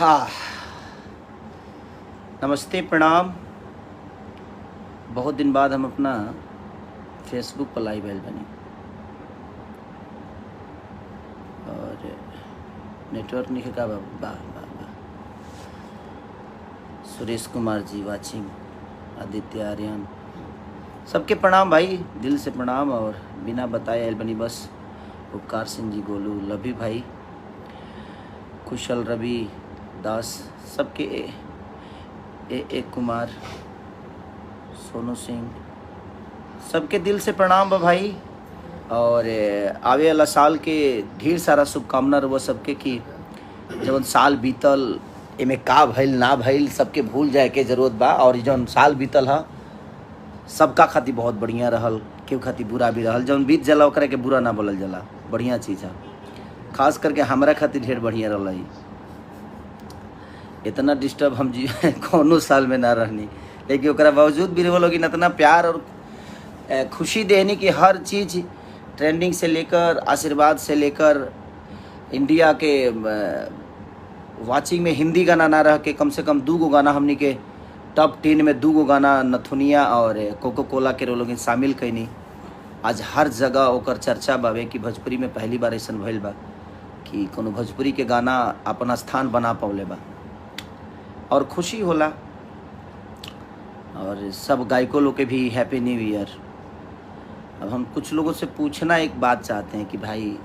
हाँ, नमस्ते प्रणाम। बहुत दिन बाद हम अपना फेसबुक पर लाइव आयल बनी और नेटवर्क नहीं का वाह। सुरेश कुमार जी वाचिंग, आदित्य आर्यन, सबके प्रणाम भाई, दिल से प्रणाम। और बिना बताए आयल बनी बस। उपकार सिंह जी, गोलू, लभी भाई, कुशल, रवि दास, सबके ए कुमार, सोनू सिंह, सबके दिल से प्रणाम बा भाई। और आवे वाला साल के ढेर सारा शुभकामना रहो सबके कि जब साल बीतल एमे का भइल ना भइल सबके भूल जाए के जरूरत बा। और जौन साल बीतल है सबका खातिर बहुत बढ़िया रहल, केहू खातिर बुरा भी रहल। जौन बीत जाला ओकरा के बुरा ना बोलल जाला, बढ़िया चीज़ है। खास करके हमारा खातिर ढेर बढ़िया रहल। इतना डिस्टर्ब हम जी कौनो साल में ना रहनी, लेकिन ओकरा बावजूद भी लोग इतना प्यार और खुशी देनी कि हर चीज़ ट्रेंडिंग से लेकर आशीर्वाद से लेकर इंडिया के वाचिंग में हिंदी गाना ना रह के कम से कम 2 गो गाना हमनी के टॉप 10 में 2 गो गाना नथुनिया और कोको कोला के लोग शामिल कैनी। आज हर जगह ओकर चर्चा बावे कि भोजपुरी में पहली बार ऐसा भइल बा कि कोनो भोजपुरी के गाना अपना स्थान बना पौले बा और खुशी होला। और सब गायकों लोग के भी हैप्पी न्यू ईयर। अब हम कुछ लोगों से पूछना एक बात चाहते हैं कि भाई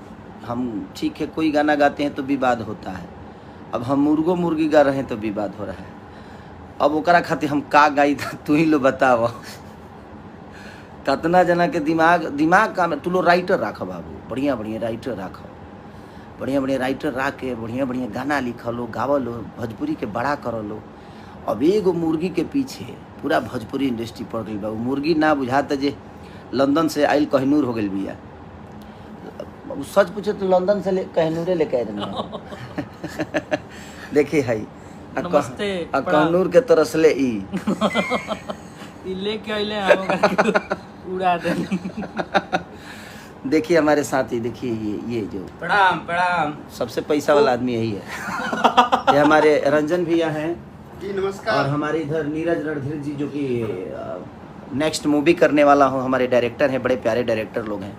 हम ठीक है कोई गाना गाते हैं तो विवाद होता है, अब हम मुर्गो मुर्गी गा रहे हैं तो विवाद हो रहा है। अब ओकरा खातिर हम का गाई तू ही लो बताओ। कितना जना के दिमाग का तू लो राइटर राख बाबू, बढ़िया बढ़िया राइटर राख, बढ़िया बढ़िया राइटर रख के बढ़िया बढ़िया गाना लिख लो, गाव लो, भोजपुरी के बड़ा कर लो। अब एगो मुर्गी के पीछे पूरा भोजपुरी इंडस्ट्री पड़ गई बा। मुर्गी ना बुझाता जे लंदन से आयल कहनूर हो गई बिया। सच पूछे तो लंदन से कहनूरे लेके आए देखिए है कहनूर के तरस ले लेके आइले उड़ा दे। देखिए हमारे साथी, देखिए ये जो प्रणाम सबसे पैसा वाला आदमी यही है। ये हमारे रंजन भैया हैं जी, नमस्कार। और हमारे इधर नीरज रणधीर जी जो कि नेक्स्ट मूवी करने वाला हूँ, हमारे डायरेक्टर हैं, बड़े प्यारे डायरेक्टर लोग हैं।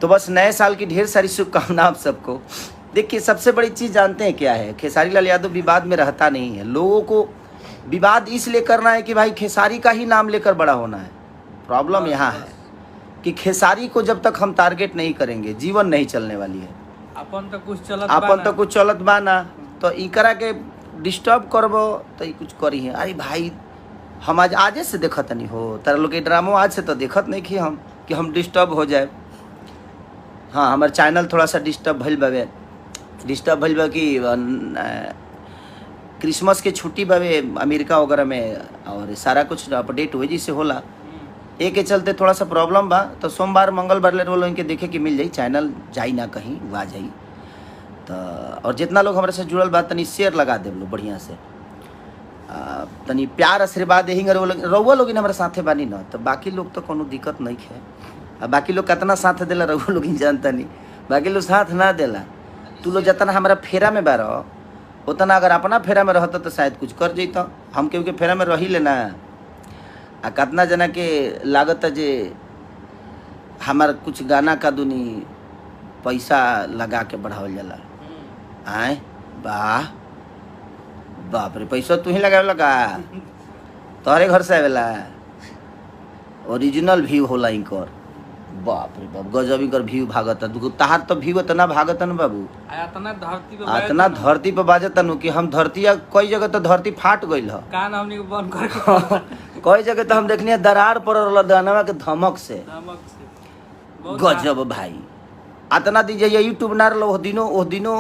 तो बस नए साल की ढेर सारी शुभकामना आप सबको। देखिए सबसे बड़ी चीज़ जानते हैं क्या है, खेसारी लाल यादव विवाद में रहता नहीं है। लोगों को विवाद इसलिए करना है कि भाई खेसारी का ही नाम लेकर बड़ा होना है। प्रॉब्लम यहाँ है कि खेसारी को जब तक हम टारगेट नहीं करेंगे जीवन नहीं चलने वाली है। अपन तो कुछ चलत बा ना, तो इकरा के डिस्टर्ब करबो तो कुछ करी है। अरे भाई हम आजे से देखत नहीं हो, तारा लोग के ड्रामो आज से तो देखत नहीं कि हम डिस्टर्ब हो जाए। हाँ, हमारे चैनल थोड़ा सा डिस्टर्ब भइल बा कि क्रिसमस के छुट्टी बावे अमेरिका वगैरह में और सारा कुछ अपडेट वजह से होला, एक के चलते थोड़ा सा प्रॉब्लम बा। तो सोमवार मंगलवार ले रोल इनके देखे कि मिल जाई, चैनल जाई ना कहीं आ जाई। तो और जितना लोग हमारे से जुड़ल बा तनी शेयर लगा दे लो बढ़िया से, तनी प्यार आशीर्वाद यही रउआ लोग हमारे साथे बानी ना, तो बाकी लोग तो कोनो दिक्कत नहीं है। बाकी लोग कितना साथ देला रउआ लोग जानता नहीं, बाकी लोग साथ ना देला। तू लोग जितना हमारा फेरा में बारह उतना अगर अपना फेरा में रहता तो शायद कुछ कर जैता। हम केहू के फेरा में रही लेना आ कितना जना के लागत जे हमार कुछ गाना का दुनी पैसा लगा के बढ़ावल जाला। आए वाह बाप रे, पैसा तू ही लगावेला का? तोहरे घर से आवेला, ओरिजिनल व्यू होला इनकर। बाप रे बाप, गजब इनकर व्यू भागता। तहार तो व्यू इतना भागता न बाबू, इतना धरती पे बाजता नु कि हम धरती कई जगह तो धरती फाट गइल ह। कान हमनी को बंद करके कई जगह तो हम देखनी दरार पड़ल दानवा के धमक से। गजब भाई, इतना दीजिए यूट्यूब ना रहो दिनों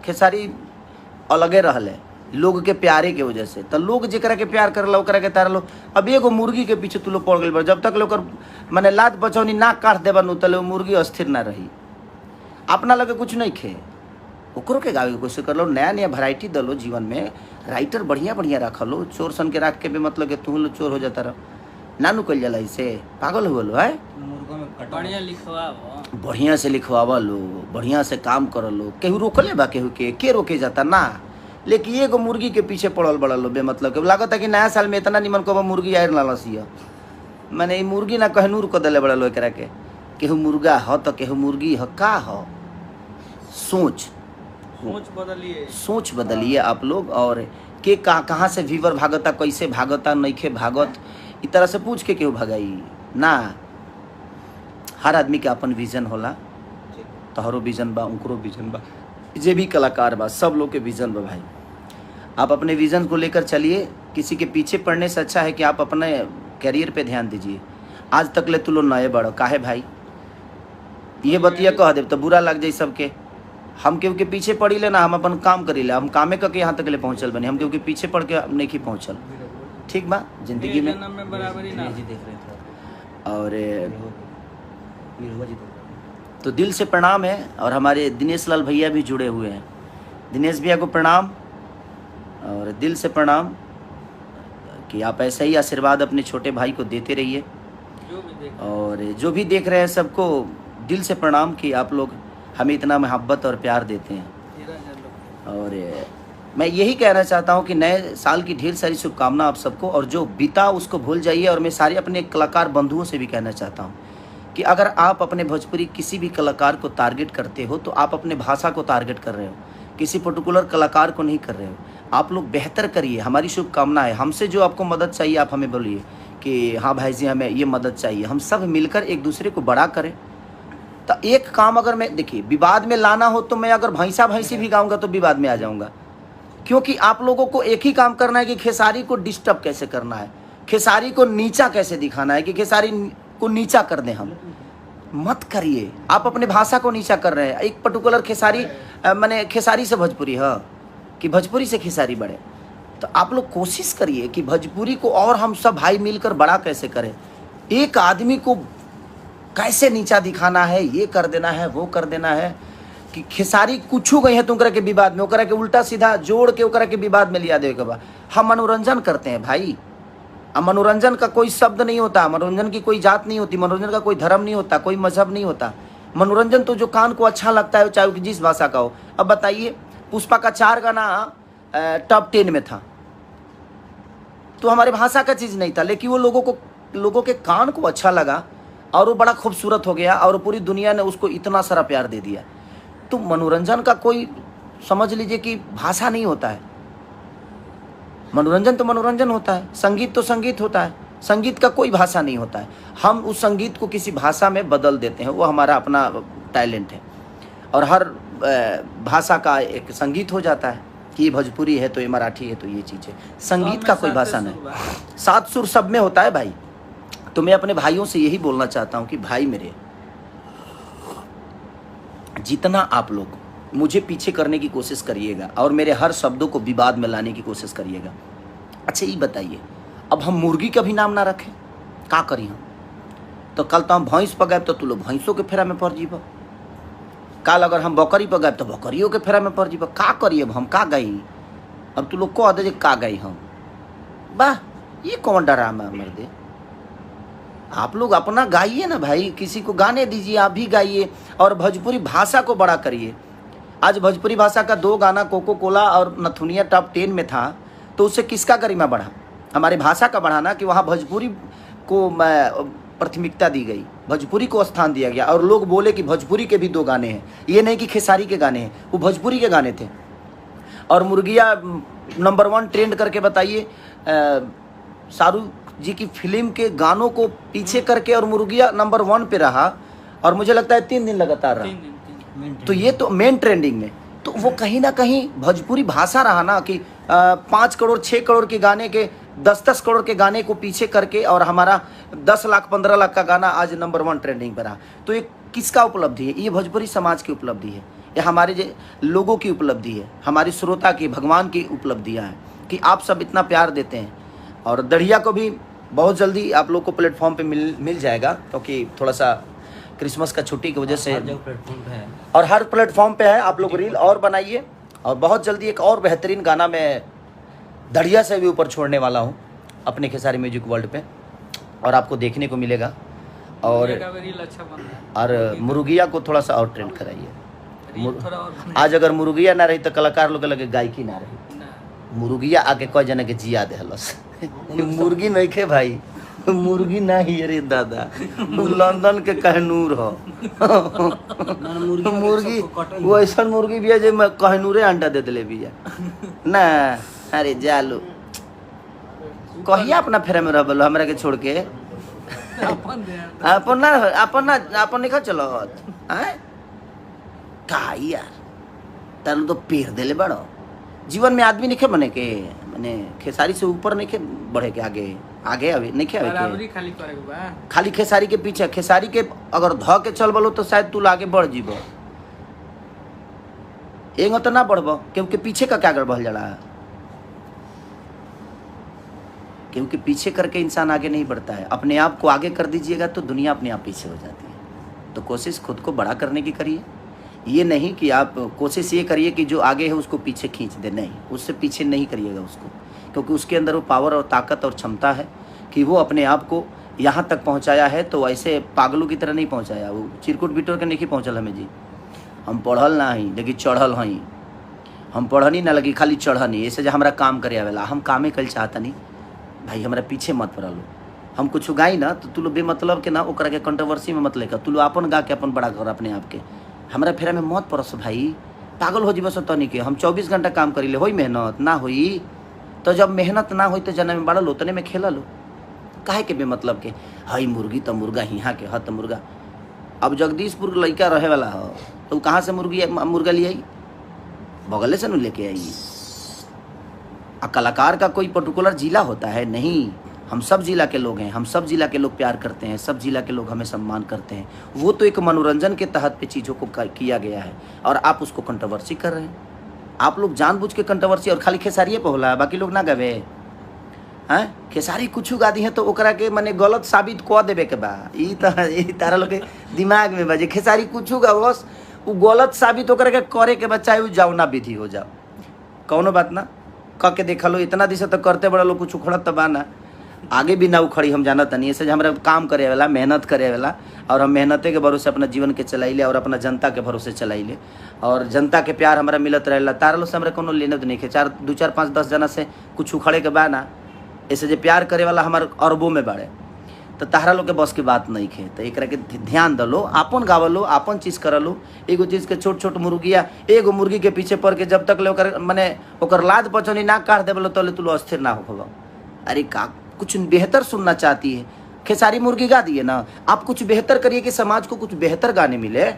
खेसारी अलगे रहले लोग के प्यारे के वजह से। तो लोग जेकरा के प्यार करला ओकरा के तार लो। अब एगो मुर्गी के पीछे तू लोग पड़ गइल बा, जब तक लोग माने लात बचौनी ना काट देबा नु तले मुर्गी अस्थिर ना रही। अपना लगे कुछ नहीं खे, ओकरो के गावे के कोशिश कर लो, नया नया वैरायटी दलो जीवन में। राइटर बढ़िया बढ़िया रख लो, चोर सन के रख के भी मतलब कि तू लोग चोर हो जाता रह नानू कल जाला, इसे पागल हो लो है। बढ़िया से लिखवावा लो, बढ़िया से काम कर लो। केहू रोकले बा केहू के रोके जाता ना। लेकिन एगो मुर्गी के पीछे पड़ल बड़ल लो बेमतलब के लागत है कि नया साल में इतना निमन को मुर्गी आयर लालसिया मैंने मुर्गी ना कहनूर को दले बड़ा लो एकरा के केहू मुर्गा ह तो केहू मुर्गी ह का ह सोच बदलिए आप लोग। और के कहाँ से व्यूवर भागता कैसे भागता नइखे भागत इस तरह से पूछ के केहू भगाई ना। हर आदमी के अपन विजन होला, तोहरो विजन बा उनकरो विजन बा, जे भी कलाकार बा सब लोग के विजन बा भाई। आप अपने विजन को लेकर चलिए, किसी के पीछे पड़ने से अच्छा है कि आप अपने कैरियर पे ध्यान दीजिए। आज तक ले तू लो नए बड़ो काहे भाई, ये बतिया कह दे तो बुरा लग जाए सबके। हम केहू के पीछे पड़ी ले ना, हम अपन काम करी ले, हम कामे करके यहाँ तक ले पहुँचल बने, हम केहू के पीछे पड़ के नहीं की पहुँचल। ठीक बा जिंदगी में और तो दिल से प्रणाम है। और हमारे दिनेश लाल भैया भी जुड़े हुए हैं, दिनेश भैया को प्रणाम और दिल से प्रणाम कि आप ऐसा ही आशीर्वाद अपने छोटे भाई को देते रहिए। और जो भी देख रहे हैं सबको दिल से प्रणाम कि आप लोग हमें इतना मोहब्बत और प्यार देते हैं। और मैं यही कहना चाहता हूं कि नए साल की ढेर सारी शुभकामना आप सबको, और जो बीता उसको भूल जाइए। और मैं सारे अपने कलाकार बंधुओं से भी कहना चाहता हूं कि अगर आप अपने भोजपुरी किसी भी कलाकार को टारगेट करते हो तो आप अपने भाषा को टारगेट कर रहे हो, किसी पर्टिकुलर कलाकार को नहीं कर रहे हो। आप लोग बेहतर करिए, हमारी शुभकामना है। हमसे जो आपको मदद चाहिए आप हमें बोलिए कि हाँ भाई जी हमें ये मदद चाहिए, हम सब मिलकर एक दूसरे को बड़ा करें। तो एक काम अगर मैं देखिए विवाद में लाना हो तो मैं अगर भैंसी भी गाऊंगा तो विवाद में आ जाऊंगा, क्योंकि आप लोगों को एक ही काम करना है कि खेसारी को डिस्टर्ब कैसे करना है, खेसारी को नीचा कैसे दिखाना है कि खेसारी को नीचा कर दें। हम मत करिए, आप अपने भाषा को नीचा कर रहे हैं। एक पर्टिकुलर खेसारी माने खेसारी से भोजपुरी है कि भोजपुरी से खेसारी बढ़े, तो आप लोग कोशिश करिए कि भोजपुरी को और हम सब भाई मिलकर बड़ा कैसे करें। एक आदमी को कैसे नीचा दिखाना है, ये कर देना है, वो कर देना है कि खेसारी कुछ गई है तुम के विवाद में, ओकरा के उल्टा सीधा जोड़ के ओकरा के विवाद में लिया देगा बा। हम मनोरंजन करते हैं भाई, मनोरंजन का कोई शब्द नहीं होता, मनोरंजन की कोई जात नहीं होती, मनोरंजन का कोई धर्म नहीं होता, कोई मजहब नहीं होता। मनोरंजन तो जो कान को अच्छा लगता है चाहे जिस भाषा का हो। अब बताइए पुष्पा का 4 गाना टॉप 10 में था, तो हमारे भाषा का चीज़ नहीं था, लेकिन वो लोगों के कान को अच्छा लगा और वो बड़ा खूबसूरत हो गया और पूरी दुनिया ने उसको इतना सारा प्यार दे दिया। तो मनोरंजन का कोई समझ लीजिए कि भाषा नहीं होता है। मनोरंजन तो मनोरंजन होता है, संगीत तो संगीत होता है, संगीत का कोई भाषा नहीं होता है। हम उस संगीत को किसी भाषा में बदल देते हैं, वो हमारा अपना टैलेंट है। और हर भाषा का एक संगीत हो जाता है कि ये भोजपुरी है तो ये मराठी है तो ये चीज़ है। संगीत का कोई भाषा नहीं, 7 सुर सब में होता है भाई। तो मैं अपने भाइयों से यही बोलना चाहता हूँ कि भाई मेरे, जितना आप लोग मुझे पीछे करने की कोशिश करिएगा और मेरे हर शब्दों को विवाद में लाने की कोशिश करिएगा। अच्छा ये बताइए, अब हम मुर्गी का भी नाम ना रखें का करी हम? तो कल तो हम भैंस पर गए तो तू लोग भैंसों के फेरा में पड़ जीब, कल अगर हम बकरी पर गए तो बकरियों के फेरा में पड़ जीब। का करिए अब हम का गई? अब तू लोग कह दे का गई हम, वाह ये कौन डरामा मर दे। आप लोग अपना गाइए ना भाई, किसी को गाने दीजिए, आप भी गाइए और भोजपुरी भाषा को बड़ा करिए। आज भोजपुरी भाषा का 2 गाना कोको कोला और नथुनिया टॉप 10 में था, तो उससे किसका गरिमा बढ़ा? हमारी भाषा का बढ़ा ना, कि वहाँ भोजपुरी को प्राथमिकता दी गई, भोजपुरी को स्थान दिया गया और लोग बोले कि भोजपुरी के भी 2 गाने हैं, ये नहीं कि खेसारी के गाने हैं, वो भोजपुरी के गाने थे। और मुर्गिया नंबर 1 ट्रेंड करके बताइए, शाहरुख जी की फिल्म के गानों को पीछे करके और मुर्गिया नंबर 1 पे रहा और मुझे लगता है 3 दिन लगातार रहा। तो ये तो मेन ट्रेंडिंग में, तो वो कहीं ना कहीं भोजपुरी भाषा रहा ना कि 5 करोड़ 6 करोड़ के गाने के 10-10 करोड़ के गाने को पीछे करके और हमारा 10 लाख 15 लाख का गाना आज नंबर 1 ट्रेंडिंग पर रहा। तो ये किसका उपलब्धि है? ये भोजपुरी समाज की उपलब्धि है, ये हमारे लोगों की उपलब्धि है, हमारी श्रोता की, भगवान की उपलब्धियाँ हैं कि आप सब इतना प्यार देते हैं। और दढ़िया को भी बहुत जल्दी आप लोग को प्लेटफॉर्म पे मिल जाएगा, क्योंकि थोड़ा सा क्रिसमस का छुट्टी की वजह से और हर प्लेटफॉर्म पे है। आप लोग रील और बनाइए और बहुत जल्दी एक और बेहतरीन गाना मैं दढ़िया से भी ऊपर छोड़ने वाला हूँ अपने खेसारी म्यूजिक वर्ल्ड पे, और आपको देखने को मिलेगा। और मुर्गिया को थोड़ा सा और ट्रेंड कराइए। आज अगर मुर्गिया ना रही तो कलाकार लोग लगे गायकी ना रही। मुर्गिया आके कई जना के जिया देहलस मुर्गी नहीं खे भाई, मुर्गी नहीं अरे दादा, लंदन के कहनूर हो मुर्गी वो ऐसा मुर्गी भी है जो मैं कहनूरे अंडा दे दिले भी ना। अरे जालो कहिया अपना फेरा में रह हमरा के छोड़ के अपन नहीं चलो का यार तारू तो पेड़ देले बड़ो। जीवन में आदमी नहीं बने के माने खेसारी से ऊपर नहीं के बढ़े के आगे आगे अभी नहीं के बराबरी खाली करे के बा, खाली खेसारी के पीछे, खेसारी के अगर ध के चल बोलो तो शायद तू आगे बढ़ जीबो, एगो तो ना बढ़बो क्योंकि पीछे का क्या बढ़ जा रहा है, क्योंकि पीछे करके इंसान आगे नहीं बढ़ता है। अपने आप को आगे कर दीजिएगा तो दुनिया अपने आप पीछे हो जाती है। तो कोशिश खुद को बड़ा करने की करिए, ये नहीं कि आप कोशिश ये करिए कि जो आगे है उसको पीछे खींच दे, नहीं, उससे पीछे नहीं करिएगा उसको, क्योंकि उसके अंदर वो पावर और ताकत और क्षमता है कि वो अपने आप को यहाँ तक पहुँचाया है। तो ऐसे पागलों की तरह नहीं पहुँचाया, वो चिरकुट बिटोर के नहीं पहुँचल हमें जी। हम पढ़ल ना ही लेकिन चढ़ल हई, हम पढ़नी ना लगी खाली चढ़नी, ऐसे जो हमारा काम करे आवेला हम कामे कल चाहता नहीं भाई, हमारा पीछे मत पड़ा लो। हम कुछ गाई ना तो तू लोग बेमतलब के ना ओकरा के कंट्रोवर्सी में मत लेकर, तू लोग अपन गा के अपन बड़ा कर अपने आप के, हमारा फेरा में मत पड़स भाई, पागल हो जीव तनी के। हम 24 घंटा काम करी ले, होई मेहनत ना होई तो जब मेहनत ना होई तो जना में बड़ा लो तने में खेला लो, काहे के बेमतलब के हई मुर्गी तो मुर्गा हिहाँ के ह तो मुर्गा। अब जगदीशपुर लड़का रहे वाला हो तो कहाँ से मुर्गा ले आई, बगले से न लेके आई। कलाकार का कोई पर्टिकुलर जिला होता है नहीं, हम सब जिला के लोग हैं, हम सब जिला के लोग प्यार करते हैं, सब जिला के लोग हमें सम्मान करते हैं। वो तो एक मनोरंजन के तहत पे चीज़ों को किया गया है और आप उसको कंट्रोवर्सी कर रहे हैं। आप लोग जानबूझ के कंट्रोवर्सी और खाली खेसारिये पे होला, बाकी लोग ना गवे हैं। खेसारी कुछ गा दी है तो ओकरा के माने गलत साबित कऽ देवे के बा, ई तारा लोग के दिमाग में बजे खेसारी कुछ गा बस वो गलत साबित ओकरा के करे के बा, चाहे वो जाओ ना विधि हो जाओ, कौनो बात ना क के देखा लो। इतना दिशा तो करते बड़ा लोग कुछ उखड़त तो बा ना, आगे भी ना उखड़ी हम जानत नहीं। ऐसे हमारा काम करे वाला मेहनत करे वाला और हम मेहनते के भरोसे अपना जीवन के चलाइले और अपना जनता के भरोसे चलाइले और जनता के प्यार हमारा मिलत रहेला। तारा लोग से हमारे कोनो लेने नहीं के, 2 4 5 10 जना से कुछ उखड़े के बा ना, ऐसे जो प्यार करे वाला हमारे अरबों में बाड़े, तो तारा लोग के बस की बात नहीं खे। तो एक के ध्यान दलो, आपन गावलो, आपन चीज़ करलो। एगो चीज़ के छोट छोट मुर्गिया एगो मुर्गी के पीछे पड़ के जब तक ले ओकर माने ओकर लाद पचनी ना काट देवलो तो तू अस्थिर ना हो। अरे का कुछ बेहतर सुनना चाहती है, खेसारी मुर्गी गा दिए ना, आप कुछ बेहतर करिए कि समाज को कुछ बेहतर गाने मिले।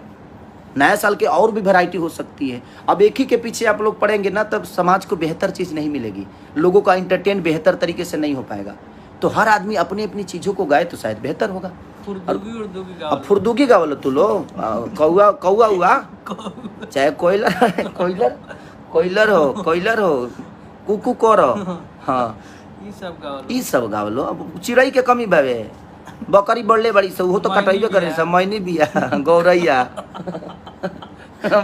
नया साल के और भी वैरायटी हो सकती है। अब एक ही के पीछे आप लोग पढ़ेंगे ना तब समाज को बेहतर चीज़ नहीं मिलेगी, लोगों का इंटरटेन बेहतर तरीके से नहीं हो पाएगा। तो हर आदमी अपनी अपनी चीज़ों को गाए तो शायद बेहतर होगा। अब फुर्दुगी गावलो तू लो, कौआ कौआ हुआ चाहे कोयलर हो कुकू करो, हाँ ई सब गावलो। अब चिड़ई के कमी बावे, बकरी बढ़ले बड़ी सब वो तो कटैबे करे सब, मैनी बिया गौरैया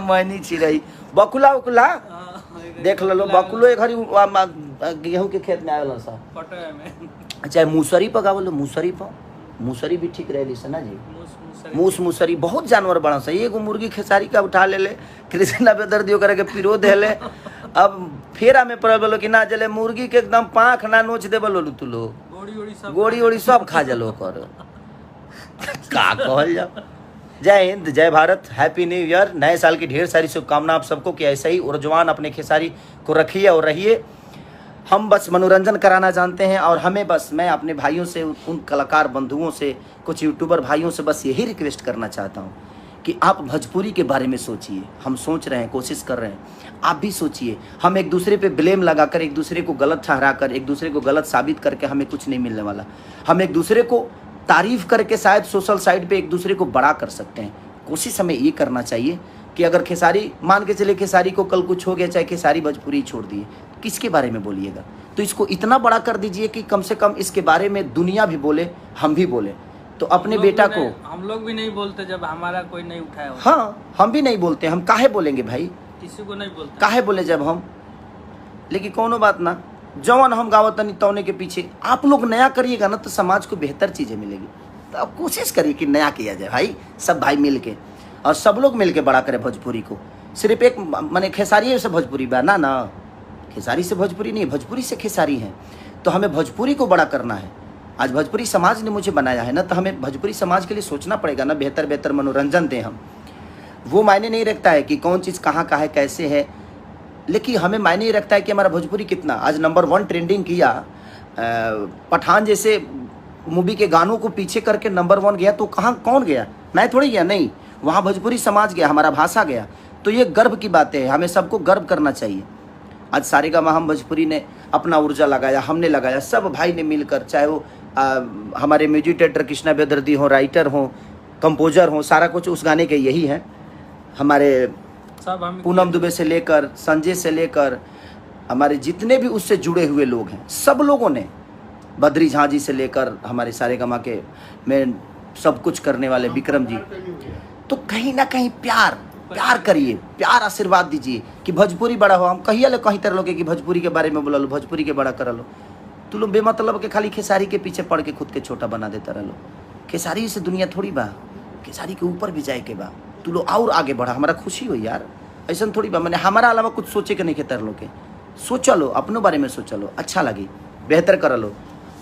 मैनी चिड़ई बकुला उकुला देख लो। बकुलो एक घड़ी गेहूं के खेत में आवेला सब। चाहे मूसरी पर गावलो, मूसरी भी ठीक रहे से ना जी। मूसरी बहुत जानवर बड़ा सा, एगो मुर्गी खेसारी का उठा ले कृष्णा बेदर्दी ओकरा के पिरो देले। अब फेरा में पड़ बोलो कि ना जले मुर्गी के एकदम पाँख ना नोच दे बोलो तू लो, गोड़ी ओड़ी सब खा जलो कर का कहल जाओ। जय हिंद, जय भारत, हैप्पी न्यू ईयर। नए साल की ढेर सारी शुभकामना आप सबको कि ऐसे ही ऊर्जवान अपने खेसारी को रखिए और रहिए। हम बस मनोरंजन कराना जानते हैं और हमें बस मैं अपने भाइयों से, उन कलाकार बंधुओं से, कुछ यूट्यूबर भाइयों से बस यही रिक्वेस्ट करना चाहता हूँ कि आप भोजपुरी के बारे में सोचिए। हम सोच रहे हैं, कोशिश कर रहे हैं, आप भी सोचिए। हम एक दूसरे पे ब्लेम लगाकर, एक दूसरे को गलत ठहरा कर, एक दूसरे को गलत साबित करके हमें कुछ नहीं मिलने वाला। हम एक दूसरे को तारीफ करके शायद सोशल साइट पे एक दूसरे को बड़ा कर सकते हैं। कोशिश हमें ये करना चाहिए कि अगर खेसारी, मान के चले खेसारी को कल कुछ हो गया, चाहे खेसारी भोजपुरी छोड़ दिए, किसके बारे में बोलिएगा, तो इसको इतना बड़ा कर दीजिए कि कम से कम इसके बारे में दुनिया भी बोले, हम भी बोले। तो अपने बेटा को हम लोग भी नहीं बोलते जब हमारा कोई नहीं उठाया। हाँ, हम भी नहीं बोलते, हम काहे बोलेंगे भाई, किसी को नहीं बोलते, काहे बोले जब हम। लेकिन कोनो बात ना, जवन हम गावत नहीं तौने के पीछे आप लोग नया करिएगा ना तो समाज को बेहतर चीज़ें मिलेगी। तो आप कोशिश करिए कि नया किया जाए भाई, सब भाई मिल के और सब लोग मिल के बड़ा करें भोजपुरी को। सिर्फ एक माने खेसारी से भोजपुरी बा ना, खेसारी से भोजपुरी नहीं, भोजपुरी से खेसारी हैं। तो हमें भोजपुरी को बड़ा करना है। आज भोजपुरी समाज ने मुझे बनाया है ना, तो हमें भोजपुरी समाज के लिए सोचना पड़ेगा ना, बेहतर बेहतर मनोरंजन दें हम। वो मायने नहीं रखता है कि कौन चीज़ कहाँ का है, कैसे है, लेकिन हमें मायने ही रखता है कि हमारा भोजपुरी कितना। आज नंबर 1 ट्रेंडिंग किया, पठान जैसे मूवी के गानों को पीछे करके नंबर 1 गया, तो कहाँ कौन गया? मैं थोड़ी गया, नहीं, वहाँ भोजपुरी समाज गया, हमारा भाषा गया। तो ये गर्व की बातें हैं, हमें सबको गर्व करना चाहिए। आज सारेगामा हम भोजपुरी ने अपना ऊर्जा लगाया, हमने लगाया, सब भाई ने मिलकर, चाहे वो हमारे म्यूजिक डायरेक्टर कृष्णा बेदर्दी हो, राइटर हो, कंपोजर हो, सारा कुछ उस गाने के यही है। हमारे सब हम पूनम दुबे से लेकर संजय से लेकर हमारे जितने भी उससे जुड़े हुए लोग हैं, सब लोगों ने, बद्री झा जी से लेकर हमारे सारेगामा के में सब कुछ करने वाले विक्रम जी, तो कहीं ना कहीं प्यार करिए, प्यार आशीर्वाद दीजिए कि भोजपुरी बड़ा हो। हम कहिए ले कहीं तरह लोग कि भोजपुरी के बारे में बोला लो, भोजपुरी के बड़ा कर लो। तू लोग बेमतलब के खाली खेसारी के पीछे पड़ के खुद के छोटा बना देता रह लो। खेसारी से दुनिया थोड़ी बा, खेसारी के ऊपर भी जाए के बा। तू लोग और आगे बढ़ा, हमारा खुशी हो यार। ऐसा थोड़ी बा, मैंने हमारा अलावा कुछ सोचे के नहीं के तर लो के, सोचा लो, अपनों बारे में सोचा लो, अच्छा लगी, बेहतर कर लो।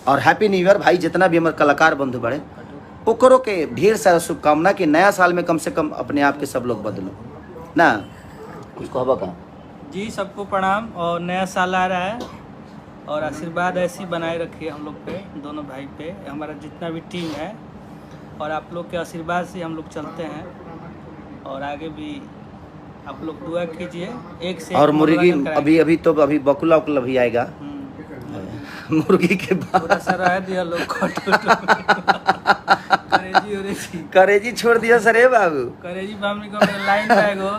और हैप्पी न्यू ईयर भाई, जितना भी हमारे कलाकार बंधु बड़े ओकरो के ढेर सारा शुभकामना कि नया साल में कम से कम अपने आप के सब लोग बदलो ना। कुछ कहबा का जी, सबको प्रणाम। और नया साल आ रहा है और आशीर्वाद ऐसे ही बनाए रखिए हम लोग पे, दोनों भाई पे, हमारा जितना भी टीम है। और आप लोग के आशीर्वाद से हम लोग चलते हैं और आगे भी आप लोग दुआ कीजिए। एक से और मुर्गी अभी तो अभी बकुला उकुला भी आएगा मुर्गी के बाद पूरा सारा है दिया लोग करेजी छोड़ दिया सर हे बाबू, करेजी बामनी को लाइन जाएगो।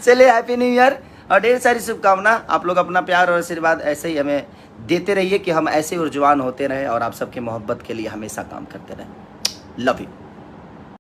चलिए हैप्पी न्यू ईयर और ढेर सारी शुभकामना। आप लोग अपना प्यार और आशीर्वाद ऐसे ही हमें देते रहिए कि हम ऐसे ऊर्जवान होते रहें और आप सबके मोहब्बत के लिए हमेशा काम करते रहें। Love you.